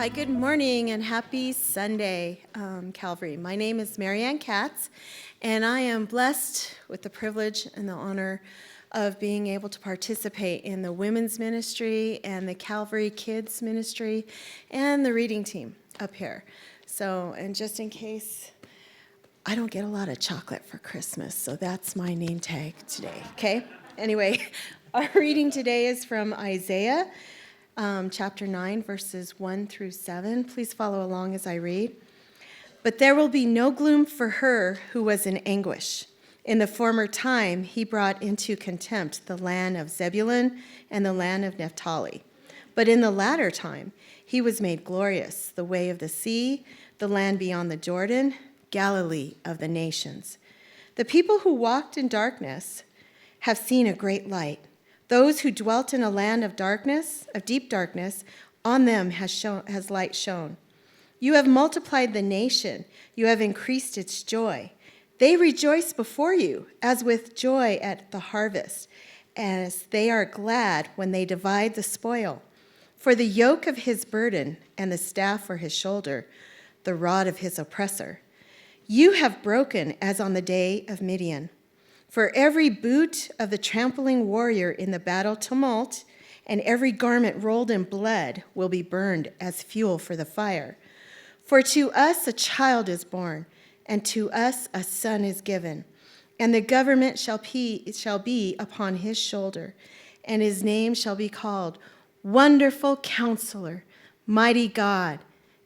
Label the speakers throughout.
Speaker 1: Hi, good morning and happy Sunday, Calvary. My name is Marianne Katz, and I am blessed with the privilege and the honor of being able to participate in the women's ministry and the Calvary kids ministry and the reading team up here. So, and just in case, I don't get a lot of chocolate for Christmas, so that's my name tag today, okay? Anyway, our reading today is from Isaiah chapter 9, verses 1 through 7. Please follow along as I read. But there will be no gloom for her who was in anguish. In the former time, he brought into contempt the land of Zebulun and the land of Naphtali. But in the latter time, he was made glorious, the way of the sea, the land beyond the Jordan, Galilee of the nations. The people who walked in darkness have seen a great light. Those who dwelt in a land of darkness, of deep darkness, on them has light shone. You have multiplied the nation. You have increased its joy. They rejoice before you as with joy at the harvest, as they are glad when they divide the spoil. For the yoke of his burden and the staff for his shoulder, the rod of his oppressor, you have broken as on the day of Midian. For every boot of the trampling warrior in the battle tumult, and every garment rolled in blood will be burned as fuel for the fire. For to us a child is born, and to us a son is given, and the government shall be upon his shoulder, and his name shall be called Wonderful Counselor, Mighty God,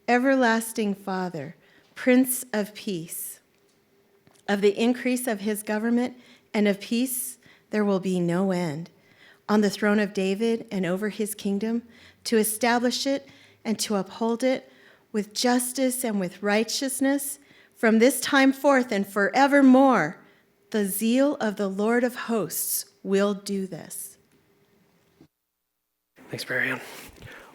Speaker 1: Everlasting Father, Prince of Peace. Of the increase of his government and of peace there will be no end, on the throne of David and over his kingdom, to establish it and to uphold it with justice and with righteousness from this time forth and forevermore. The zeal of the Lord of hosts will do this.
Speaker 2: Thanks, Marianne.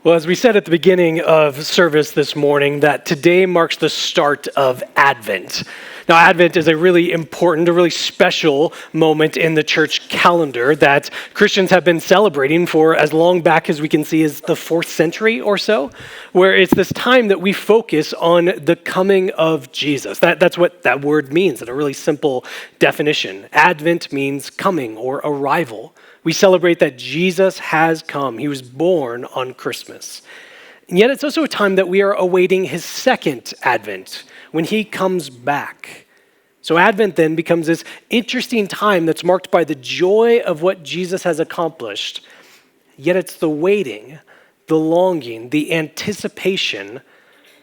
Speaker 2: Well, as we said at the beginning of service this morning, that today marks the start of Advent. Now, Advent is a really important, a really special moment in the church calendar that Christians have been celebrating for as long back as we can see as the 4th century or so, where it's this time that we focus on the coming of Jesus. That's what that word means in a really simple definition. Advent means coming or arrival. We celebrate that Jesus has come. He was born on Christmas. And yet it's also a time that we are awaiting his second advent, when he comes back. So Advent then becomes this interesting time that's marked by the joy of what Jesus has accomplished, yet it's the waiting, the longing, the anticipation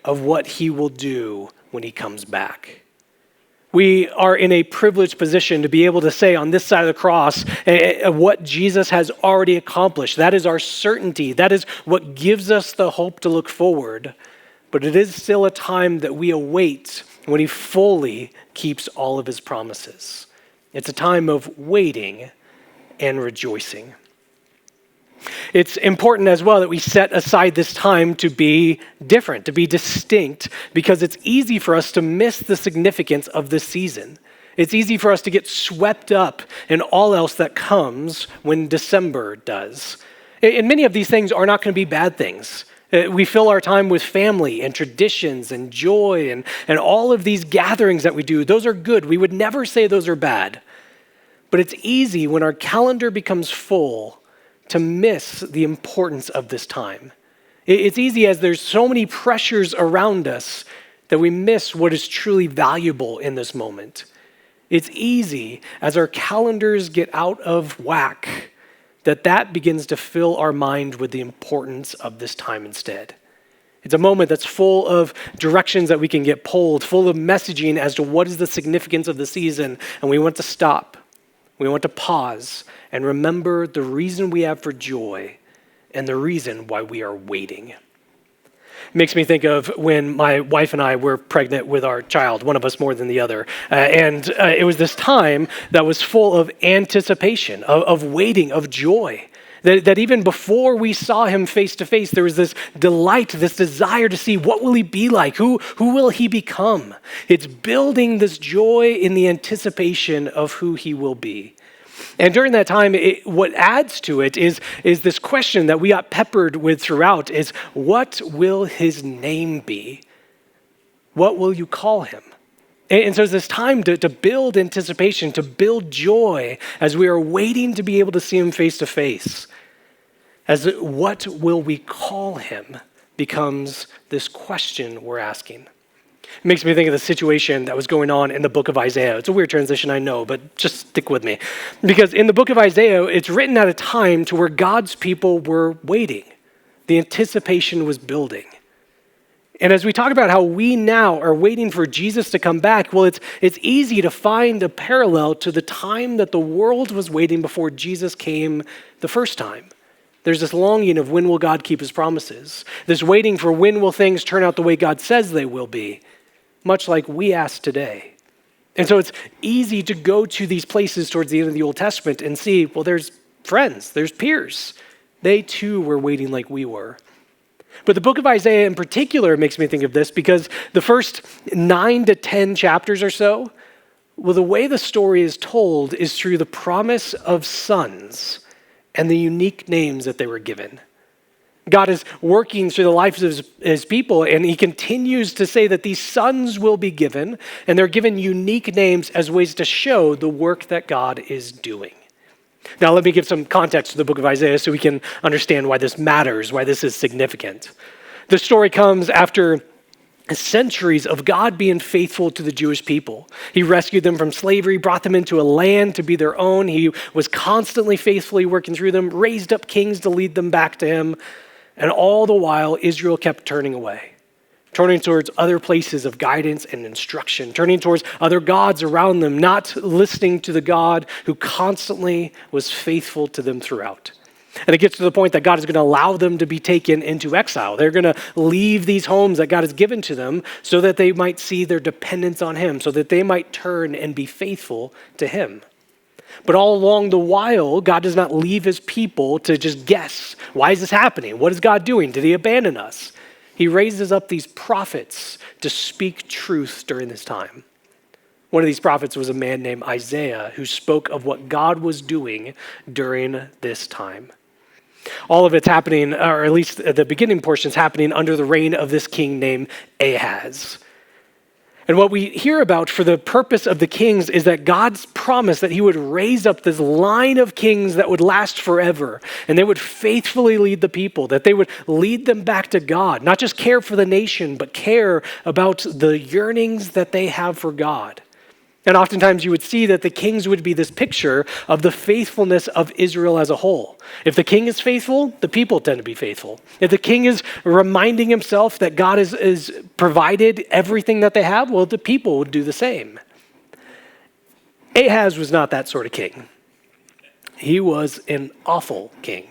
Speaker 2: of what he will do when he comes back. We are in a privileged position to be able to say on this side of the cross what Jesus has already accomplished. That is our certainty. That is what gives us the hope to look forward. But it is still a time that we await when he fully keeps all of his promises. It's a time of waiting and rejoicing. It's important as well that we set aside this time to be different, to be distinct, because it's easy for us to miss the significance of this season. It's easy for us to get swept up in all else that comes when December does. And many of these things are not going to be bad things. We fill our time with family and traditions and joy and all of these gatherings that we do. Those are good. We would never say those are bad. But it's easy when our calendar becomes full to miss the importance of this time. It's easy as there's so many pressures around us that we miss what is truly valuable in this moment. It's easy as our calendars get out of whack that begins to fill our mind with the importance of this time instead. It's a moment that's full of directions that we can get pulled, full of messaging as to what is the significance of the season, and we want to stop. We want to pause and remember the reason we have for joy and the reason why we are waiting. It makes me think of when my wife and I were pregnant with our child, one of us more than the other. It was this time that was full of anticipation, of waiting, of joy. That even before we saw him face to face, there was this delight, this desire to see what will he be like? Who will he become? It's building this joy in the anticipation of who he will be. And during that time, what adds to it is this question that we got peppered with throughout is, what will his name be? What will you call him? And so it's this time to build anticipation, to build joy as we are waiting to be able to see him face to face. As what will we call him becomes this question we're asking. It makes me think of the situation that was going on in the book of Isaiah. It's a weird transition, I know, but just stick with me. Because in the book of Isaiah, it's written at a time to where God's people were waiting. The anticipation was building. And as we talk about how we now are waiting for Jesus to come back, well, it's easy to find a parallel to the time that the world was waiting before Jesus came the first time. There's this longing of when will God keep his promises? This waiting for when will things turn out the way God says they will be, much like we ask today. And so it's easy to go to these places towards the end of the Old Testament and see, well, there's friends, there's peers. They too were waiting like we were. But the book of Isaiah in particular makes me think of this because the first 9 to 10 chapters or so, well, the way the story is told is through the promise of sons and the unique names that they were given. God is working through the lives of his people, and he continues to say that these sons will be given, and they're given unique names as ways to show the work that God is doing. Now, let me give some context to the book of Isaiah so we can understand why this matters, why this is significant. The story comes after centuries of God being faithful to the Jewish people. He rescued them from slavery, brought them into a land to be their own. He was constantly faithfully working through them, raised up kings to lead them back to him. And all the while, Israel kept turning away, turning towards other places of guidance and instruction, turning towards other gods around them, not listening to the God who constantly was faithful to them throughout. And it gets to the point that God is going to allow them to be taken into exile. They're going to leave these homes that God has given to them so that they might see their dependence on him, so that they might turn and be faithful to him. But all along the while, God does not leave his people to just guess, why is this happening? What is God doing? Did he abandon us? He raises up these prophets to speak truth during this time. One of these prophets was a man named Isaiah who spoke of what God was doing during this time. All of it's happening, or at least the beginning portion is happening under the reign of this king named Ahaz. And what we hear about for the purpose of the kings is that God's promise that he would raise up this line of kings that would last forever, and they would faithfully lead the people, that they would lead them back to God, not just care for the nation, but care about the yearnings that they have for God. And oftentimes you would see that the kings would be this picture of the faithfulness of Israel as a whole. If the king is faithful, the people tend to be faithful. If the king is reminding himself that God is provided everything that they have, well, the people would do the same. Ahaz was not that sort of king. He was an awful king.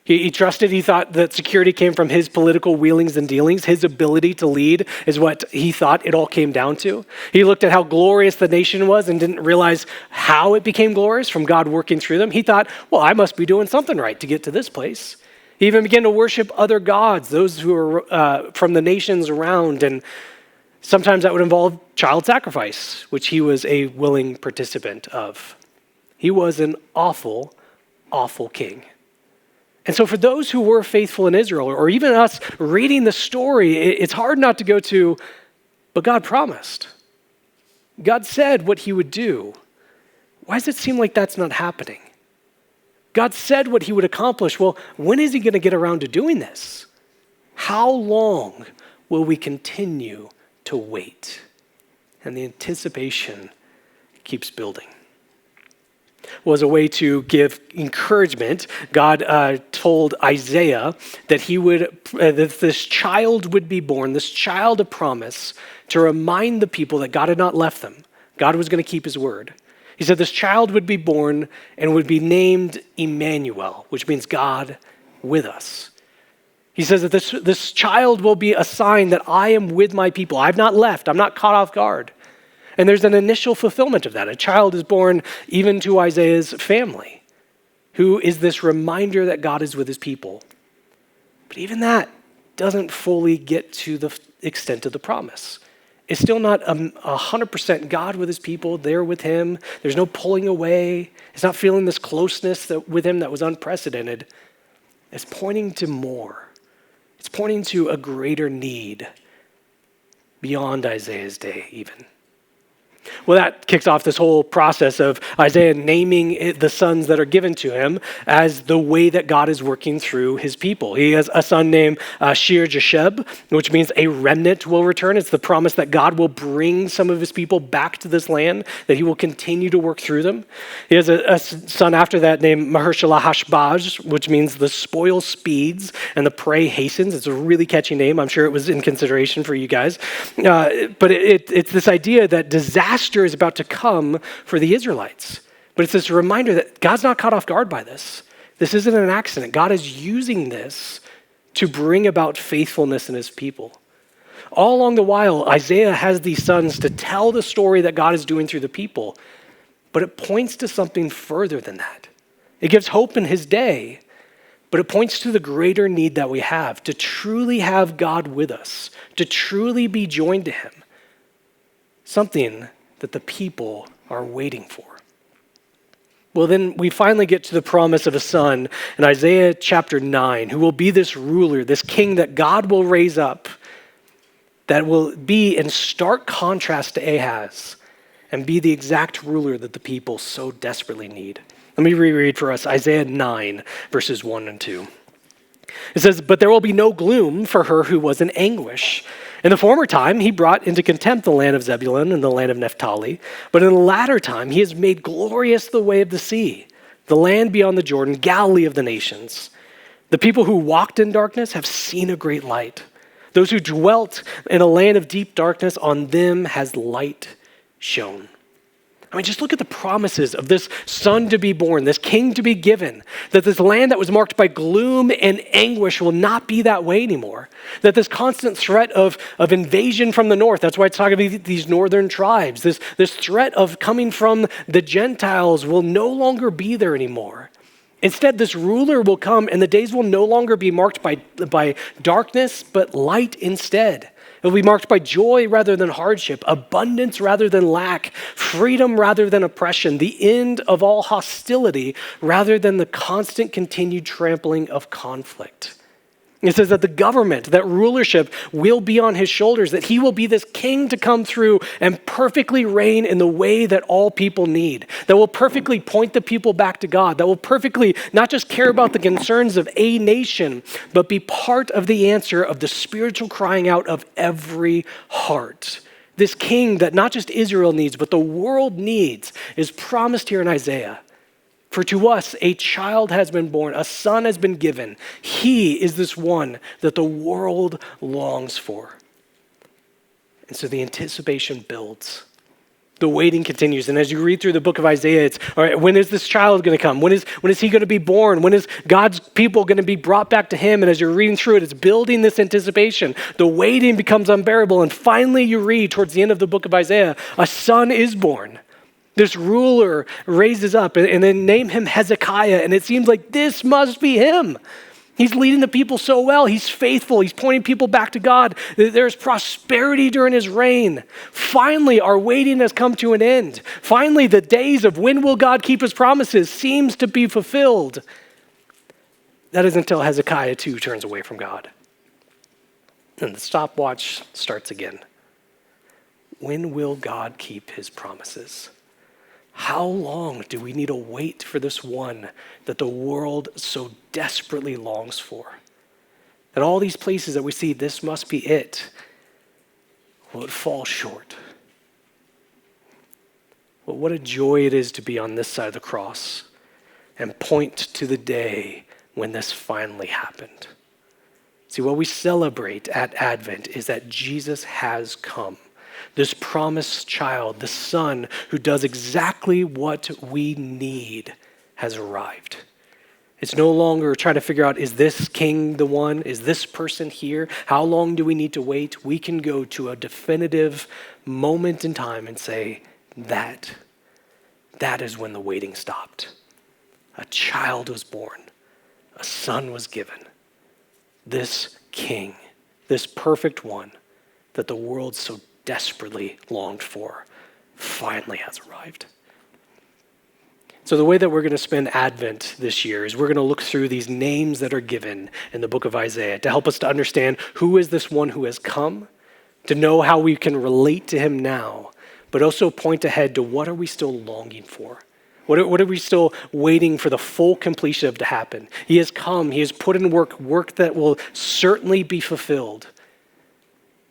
Speaker 2: He trusted, he thought that security came from his political wheelings and dealings. His ability to lead is what he thought it all came down to. He looked at how glorious the nation was and didn't realize how it became glorious from God working through them. He thought, well, I must be doing something right to get to this place. He even began to worship other gods, those who were from the nations around. And sometimes that would involve child sacrifice, which he was a willing participant of. He was an awful, awful king. And so for those who were faithful in Israel, or even us reading the story, it's hard not to go to, but God promised. God said what he would do. Why does it seem like that's not happening? God said what he would accomplish. Well, when is he going to get around to doing this? How long will we continue to wait? And the anticipation keeps building. Well, as a way to give encouragement, God told Isaiah that that this child would be born, this child of promise, to remind the people that God had not left them. God was going to keep his word. He said this child would be born and would be named Emmanuel, which means God with us. He says that this child will be a sign that I am with my people. I've not left. I'm not caught off guard. And there's an initial fulfillment of that. A child is born even to Isaiah's family, who is this reminder that God is with his people. But even that doesn't fully get to the extent of the promise. Is still not 100% God with his people, there with him. There's no pulling away. He's not feeling this closeness with him that was unprecedented. It's pointing to more. It's pointing to a greater need beyond Isaiah's day even. Well, that kicks off this whole process of Isaiah naming the sons that are given to him as the way that God is working through his people. He has a son named Shir Jasheb, which means a remnant will return. It's the promise that God will bring some of his people back to this land, that he will continue to work through them. He has a son after that named Mahershala Hashbaz, which means the spoil speeds and the prey hastens. It's a really catchy name. I'm sure it was in consideration for you guys. But it's this idea that disaster is about to come for the Israelites. But it's this reminder that God's not caught off guard by this. This isn't an accident. God is using this to bring about faithfulness in his people. All along the while, Isaiah has these sons to tell the story that God is doing through the people. But it points to something further than that. It gives hope in his day, but it points to the greater need that we have to truly have God with us, to truly be joined to him. Something that the people are waiting for. Well, then we finally get to the promise of a son in Isaiah chapter 9, who will be this ruler, this king that God will raise up, that will be in stark contrast to Ahaz and be the exact ruler that the people so desperately need. Let me reread for us Isaiah 9, verses 1 and 2. It says, "But there will be no gloom for her who was in anguish. In the former time, he brought into contempt the land of Zebulun and the land of Naphtali. But in the latter time, he has made glorious the way of the sea, the land beyond the Jordan, Galilee of the nations. The people who walked in darkness have seen a great light. Those who dwelt in a land of deep darkness, on them has light shone." I mean, just look at the promises of this son to be born, this king to be given, that this land that was marked by gloom and anguish will not be that way anymore. That this constant threat of invasion from the north, that's why it's talking about these northern tribes, this threat of coming from the Gentiles will no longer be there anymore. Instead, this ruler will come and the days will no longer be marked by darkness, but light instead. It will be marked by joy rather than hardship, abundance rather than lack, freedom rather than oppression, the end of all hostility rather than the constant continued trampling of conflict. It says that the government, that rulership will be on his shoulders, that he will be this king to come through and perfectly reign in the way that all people need, that will perfectly point the people back to God, that will perfectly not just care about the concerns of a nation, but be part of the answer of the spiritual crying out of every heart. This king that not just Israel needs, but the world needs, is promised here in Isaiah. "For to us a child has been born, a son has been given. He is this one that the world longs for." And so the anticipation builds. The waiting continues. And as you read through the book of Isaiah, it's, all right, when is this child going to come? When is he going to be born? When is God's people going to be brought back to him? And as you're reading through it, it's building this anticipation. The waiting becomes unbearable. And finally you read towards the end of the book of Isaiah, a son is born. This ruler raises up and then name him Hezekiah. And it seems like this must be him. He's leading the people so well. He's faithful. He's pointing people back to God. There's prosperity during his reign. Finally, our waiting has come to an end. Finally, the days of when will God keep his promises seems to be fulfilled. That is until Hezekiah too turns away from God. And the stopwatch starts again. When will God keep his promises? How long do we need to wait for this one that the world so desperately longs for? At all these places that we see, this must be it. Will it fall short? Well, what a joy it is to be on this side of the cross and point to the day when this finally happened. See, what we celebrate at Advent is that Jesus has come. This promised child, the son who does exactly what we need, has arrived. It's no longer trying to figure out, is this king the one? Is this person here? How long do we need to wait? We can go to a definitive moment in time and say, that is when the waiting stopped. A child was born. A son was given. This king, this perfect one that the world so desperately longed for finally has arrived. So the way that we're going to spend Advent this year is we're going to look through these names that are given in the book of Isaiah to help us to understand who is this one who has come, to know how we can relate to him now, but also point ahead to what are we still longing for? What are we still waiting for the full completion of to happen? He has come, he has put in work that will certainly be fulfilled.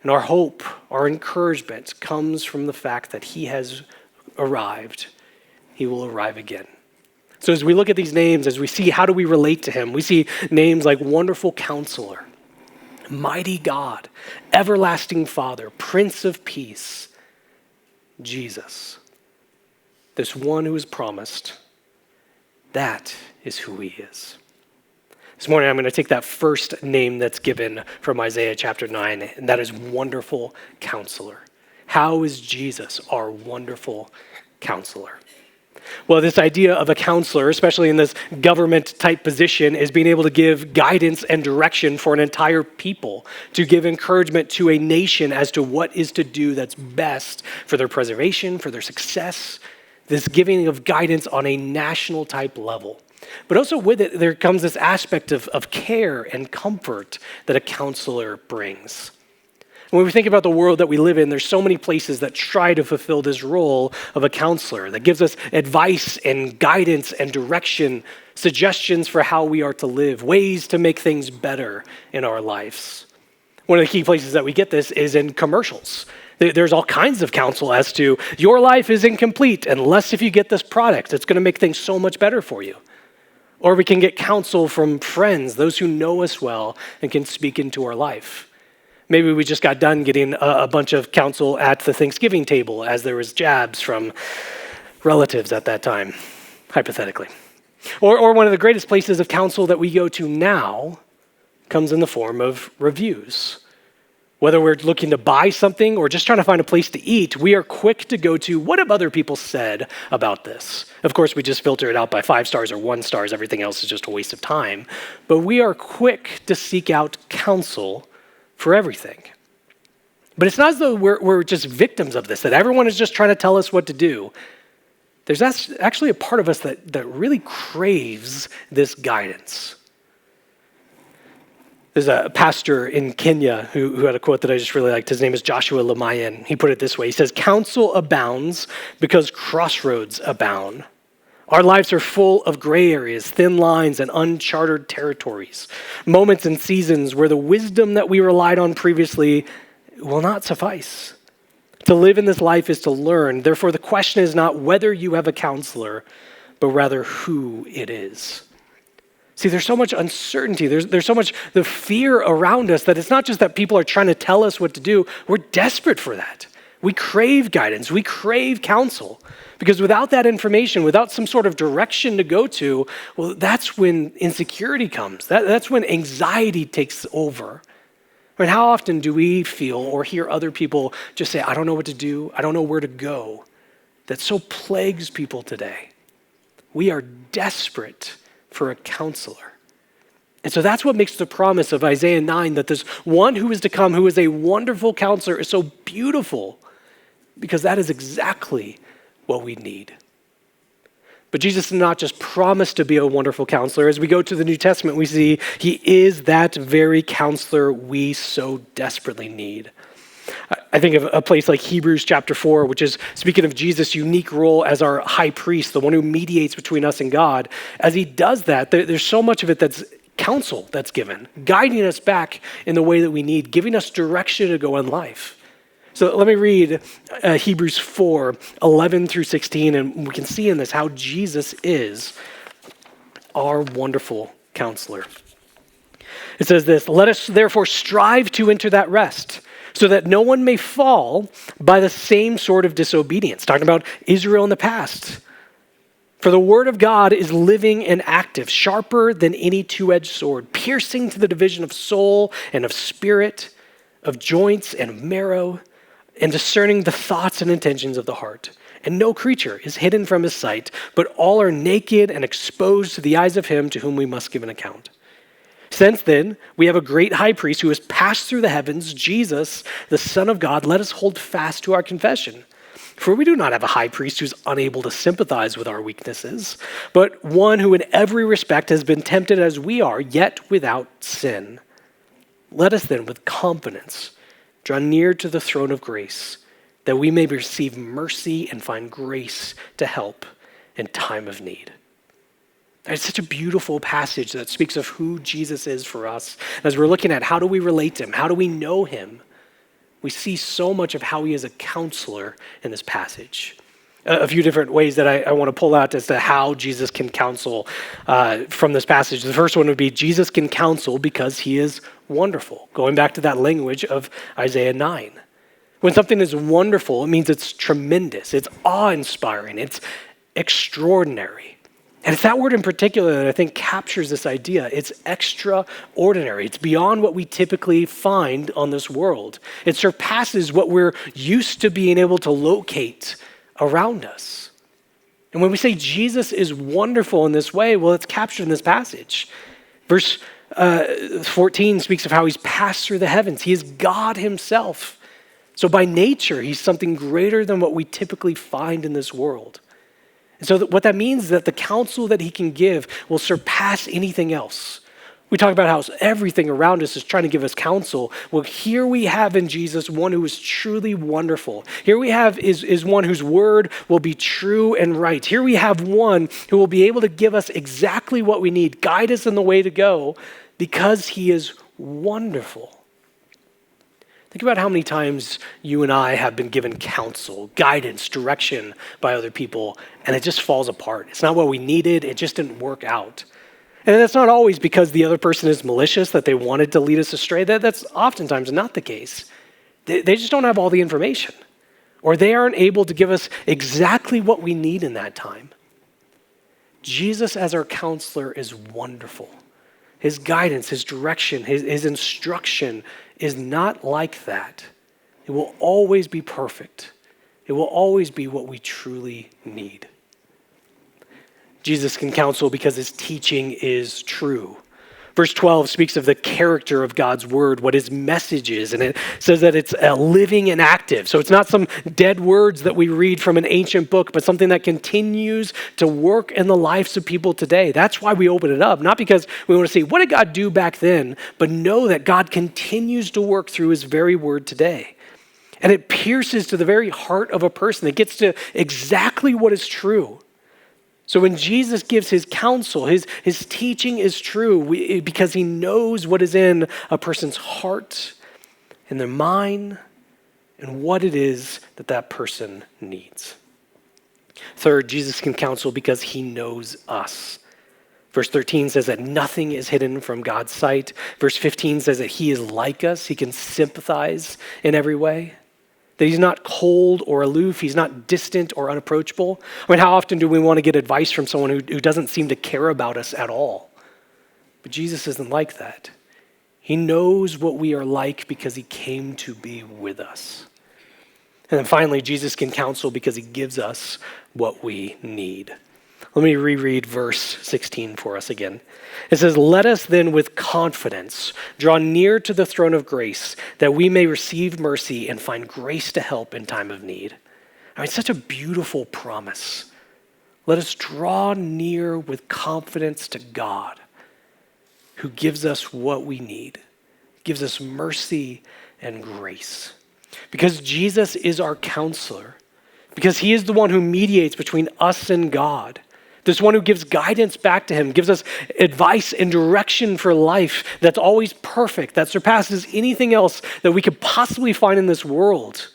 Speaker 2: And our hope, our encouragement comes from the fact that he has arrived. He will arrive again. So as we look at these names, as we see how do we relate to him, we see names like Wonderful Counselor, Mighty God, Everlasting Father, Prince of Peace, Jesus. This one who is promised, that is who he is. This morning I'm going to take that first name that's given from Isaiah chapter 9, and that is Wonderful Counselor. How is Jesus our Wonderful Counselor? Well, this idea of a counselor, especially in this government type position, is being able to give guidance and direction for an entire people, to give encouragement to a nation as to what is to do that's best for their preservation, for their success, this giving of guidance on a national type level. But also with it, there comes this aspect of care and comfort that a counselor brings. When we think about the world that we live in, there's so many places that try to fulfill this role of a counselor that gives us advice and guidance and direction, suggestions for how we are to live, ways to make things better in our lives. One of the key places that we get this is in commercials. There's all kinds of counsel as to your life is incomplete unless if you get this product. It's going to make things so much better for you. Or we can get counsel from friends, those who know us well and can speak into our life. Maybe we just got done getting a bunch of counsel at the Thanksgiving table as there was jabs from relatives at that time, hypothetically. Or one of the greatest places of counsel that we go to now comes in the form of reviews. Whether we're looking to buy something or just trying to find a place to eat, we are quick to go to, what have other people said about this? Of course, we just filter it out by 5 stars or 1 stars. Everything else is just a waste of time. But we are quick to seek out counsel for everything. But it's not as though we're just victims of this, that everyone is just trying to tell us what to do. There's actually a part of us that really craves this guidance. There's a pastor in Kenya who had a quote that I just really liked. His name is Joshua Lamayan. He put it this way. He says, "Counsel abounds because crossroads abound. Our lives are full of gray areas, thin lines, and uncharted territories. Moments and seasons where the wisdom that we relied on previously will not suffice. To live in this life is to learn. Therefore, the question is not whether you have a counselor, but rather who it is." See, there's so much uncertainty. There's so much the fear around us that it's not just that people are trying to tell us what to do. We're desperate for that. We crave guidance. We crave counsel. Because without that information, without some sort of direction to go to, well, that's when insecurity comes. That's when anxiety takes over. I mean, how often do we feel or hear other people just say, I don't know what to do. I don't know where to go. That so plagues people today. We are desperate for a counselor. And so that's what makes the promise of Isaiah 9 that this one who is to come, who is a wonderful counselor, is so beautiful, because that is exactly what we need. But Jesus did not just promise to be a wonderful counselor. As we go to the New Testament, we see he is that very counselor we so desperately need. I think of a place like Hebrews chapter 4, which is speaking of Jesus' unique role as our high priest, the one who mediates between us and God. As he does that, there's so much of it that's counsel that's given, guiding us back in the way that we need, giving us direction to go in life. So let me read Hebrews 4, 11 through 16, and we can see in this how Jesus is our wonderful counselor. It says this, "Let us therefore strive to enter that rest, so that no one may fall by the same sort of disobedience." Talking about Israel in the past. "For the word of God is living and active, sharper than any two-edged sword, piercing to the division of soul and of spirit, of joints and of marrow, and discerning the thoughts and intentions of the heart. And no creature is hidden from his sight, but all are naked and exposed to the eyes of him to whom we must give an account. Since then, we have a great high priest who has passed through the heavens, Jesus, the Son of God. Let us hold fast to our confession. For we do not have a high priest who's unable to sympathize with our weaknesses, but one who in every respect has been tempted as we are, yet without sin. Let us then with confidence draw near to the throne of grace, that we may receive mercy and find grace to help in time of need. It's such a beautiful passage that speaks of who Jesus is for us. As we're looking at how do we relate to him, how do we know him, we see so much of how he is a counselor in this passage. A few different ways that I want to pull out as to how Jesus can counsel from this passage. The first one would be Jesus can counsel because he is wonderful, going back to that language of Isaiah 9. When something is wonderful, it means it's tremendous, it's awe-inspiring, it's extraordinary. And it's that word in particular that I think captures this idea. It's extraordinary. It's beyond what we typically find on this world. It surpasses what we're used to being able to locate around us. And when we say Jesus is wonderful in this way, well, it's captured in this passage. Verse 14 speaks of how he's passed through the heavens. He is God himself. So by nature, he's something greater than what we typically find in this world. And so what that means is that the counsel that he can give will surpass anything else. We talk about how everything around us is trying to give us counsel. Well, here we have in Jesus one who is truly wonderful. Here we have is one whose word will be true and right. Here we have one who will be able to give us exactly what we need, guide us in the way to go, because he is wonderful. Think about how many times you and I have been given counsel, guidance, direction by other people, and it just falls apart. It's not what we needed. It just didn't work out. And that's not always because the other person is malicious, that they wanted to lead us astray. That's oftentimes not the case. They just don't have all the information, or they aren't able to give us exactly what we need in that time. Jesus as our counselor is wonderful. His guidance, his direction, his instruction is not like that. It will always be perfect. It will always be what we truly need. Jesus can counsel because his teaching is true. Verse 12 speaks of the character of God's word, what his message is, and it says that it's living and active. So it's not some dead words that we read from an ancient book, but something that continues to work in the lives of people today. That's why we open it up, not because we want to see, what did God do back then, but know that God continues to work through his very word today. And it pierces to the very heart of a person. It gets to exactly what is true. So when Jesus gives his counsel, his teaching is true because he knows what is in a person's heart, in their mind, and what it is that that person needs. Third, Jesus can counsel because he knows us. Verse 13 says that nothing is hidden from God's sight. Verse 15 says that he is like us. He can sympathize in every way. That he's not cold or aloof. He's not distant or unapproachable. I mean, how often do we want to get advice from someone who doesn't seem to care about us at all? But Jesus isn't like that. He knows what we are like because he came to be with us. And then finally, Jesus can counsel because he gives us what we need. Let me reread verse 16 for us again. It says, "Let us then with confidence draw near to the throne of grace, that we may receive mercy and find grace to help in time of need." I mean, such a beautiful promise. Let us draw near with confidence to God, who gives us what we need, gives us mercy and grace. Because Jesus is our counselor, because he is the one who mediates between us and God, this one who gives guidance back to him, gives us advice and direction for life that's always perfect, that surpasses anything else that we could possibly find in this world.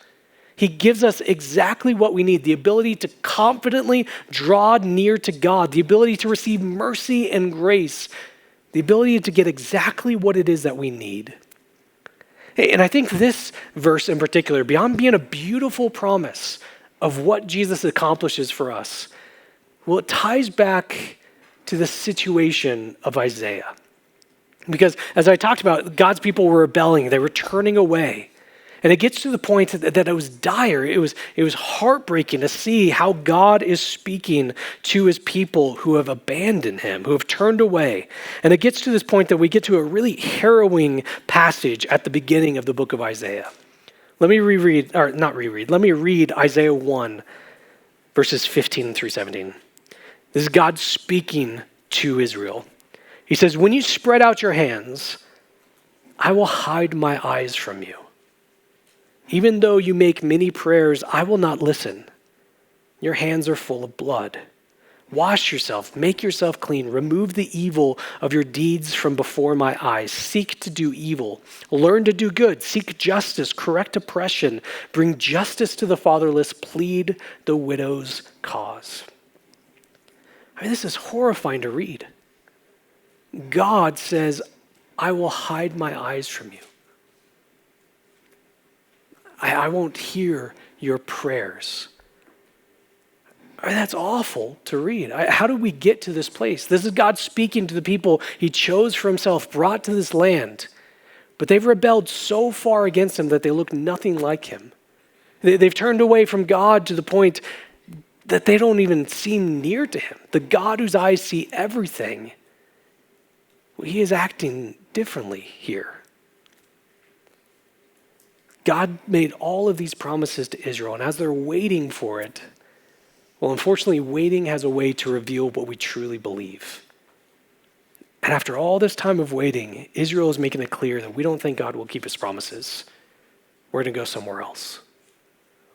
Speaker 2: He gives us exactly what we need, the ability to confidently draw near to God, the ability to receive mercy and grace, the ability to get exactly what it is that we need. And I think this verse in particular, beyond being a beautiful promise of what Jesus accomplishes for us, well, it ties back to the situation of Isaiah. Because as I talked about, God's people were rebelling, they were turning away. And it gets to the point that it was dire. It was heartbreaking to see how God is speaking to his people who have abandoned him, who have turned away. And it gets to this point that we get to a really harrowing passage at the beginning of the book of Isaiah. Let me read Isaiah 1, verses 15 through 17. This is God speaking to Israel. He says, "When you spread out your hands, I will hide my eyes from you. Even though you make many prayers, I will not listen. Your hands are full of blood. Wash yourself, make yourself clean, remove the evil of your deeds from before my eyes. Seek to do evil, learn to do good, seek justice, correct oppression, bring justice to the fatherless, plead the widow's cause." I mean, this is horrifying to read. God says, "I will hide my eyes from you. I won't hear your prayers." I mean, that's awful to read. How did we get to this place? This is God speaking to the people he chose for himself, brought to this land. But they've rebelled so far against him that they look nothing like him. They've turned away from God to the point that they don't even seem near to him. The God whose eyes see everything, he is acting differently here. God made all of these promises to Israel, and as they're waiting for it, well, unfortunately, waiting has a way to reveal what we truly believe. And after all this time of waiting, Israel is making it clear that we don't think God will keep his promises. We're going to go somewhere else.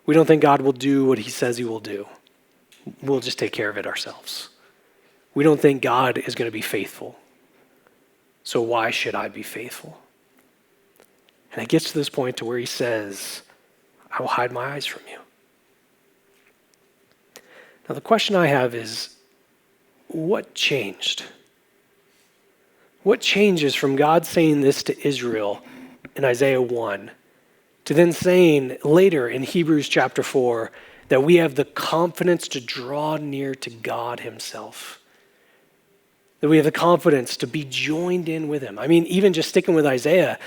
Speaker 2: We don't think God will do what he says he will do. We'll just take care of it ourselves. We don't think God is going to be faithful. So why should I be faithful? And it gets to this point to where he says, "I will hide my eyes from you." Now the question I have is, what changed? What changes from God saying this to Israel in Isaiah 1 to then saying later in Hebrews chapter 4 that we have the confidence to draw near to God himself? That we have the confidence to be joined in with him. I mean, even just sticking with Isaiah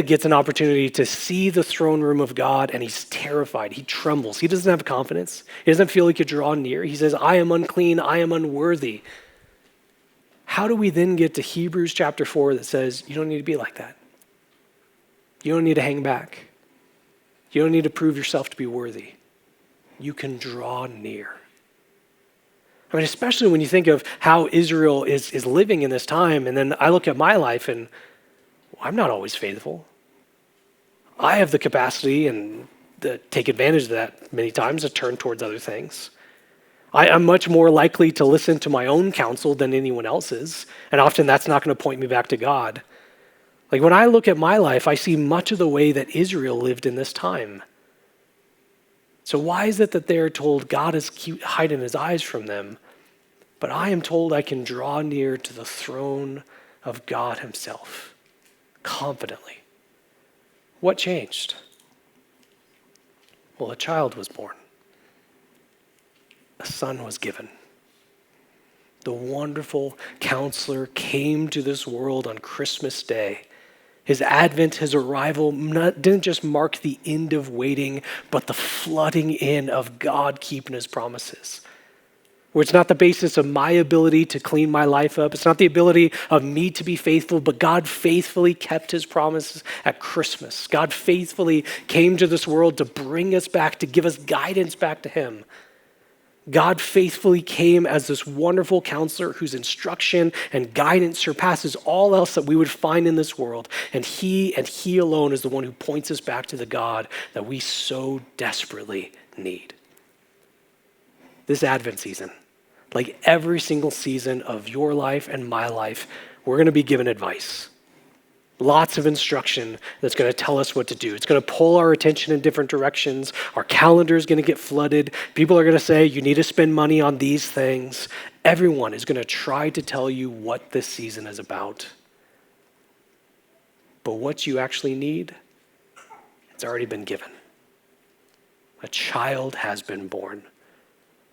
Speaker 2: gets an opportunity to see the throne room of God, and he's terrified. He trembles. He doesn't have confidence. He doesn't feel he could draw near. He says, "I am unclean. I am unworthy." How do we then get to Hebrews chapter 4 that says, you don't need to be like that? You don't need to hang back. You don't need to prove yourself to be worthy. You can draw near. I mean, especially when you think of how Israel is living in this time, and then I look at my life and I'm not always faithful. I have the capacity and take advantage of that many times to turn towards other things. I'm much more likely to listen to my own counsel than anyone else's, and often that's not going to point me back to God. Like when I look at my life, I see much of the way that Israel lived in this time. So why is it that they're told God is hiding his eyes from them, but I am told I can draw near to the throne of God himself? Confidently. What changed? Well, a child was born. A son was given. The wonderful counselor came to this world on Christmas Day. His advent, his arrival didn't just mark the end of waiting, but the flooding in of God keeping his promises. Where it's not the basis of my ability to clean my life up. It's not the ability of me to be faithful, but God faithfully kept his promises at Christmas. God faithfully came to this world to bring us back, to give us guidance back to him. God faithfully came as this wonderful counselor whose instruction and guidance surpasses all else that we would find in this world. And he alone is the one who points us back to the God that we so desperately need. This Advent season, like every single season of your life and my life, we're going to be given advice. Lots of instruction that's going to tell us what to do. It's going to pull our attention in different directions. Our calendar is going to get flooded. People are going to say, you need to spend money on these things. Everyone is going to try to tell you what this season is about. But what you actually need, it's already been given. A child has been born.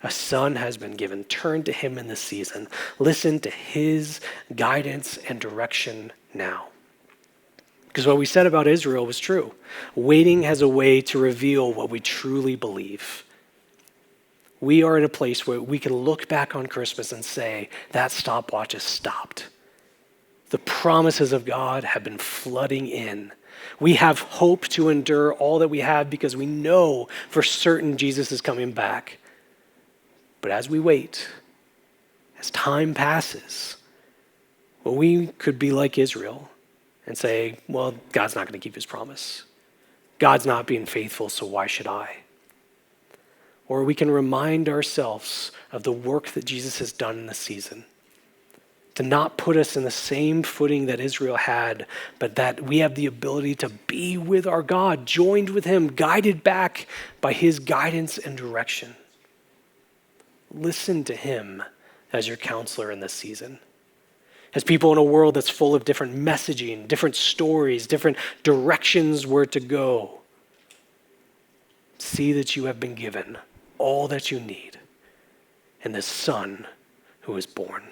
Speaker 2: A son has been given. Turn to him in this season. Listen to his guidance and direction now. Because what we said about Israel was true. Waiting has a way to reveal what we truly believe. We are in a place where we can look back on Christmas and say, that stopwatch has stopped. The promises of God have been flooding in. We have hope to endure all that we have because we know for certain Jesus is coming back. But as we wait, as time passes, well, we could be like Israel and say, well, God's not going to keep his promise. God's not being faithful, so why should I? Or we can remind ourselves of the work that Jesus has done in this season, to not put us in the same footing that Israel had, but that we have the ability to be with our God, joined with him, guided back by his guidance and direction. Listen to him as your counselor in this season. As people in a world that's full of different messaging, different stories, different directions where to go, see that you have been given all that you need in the Son who is born.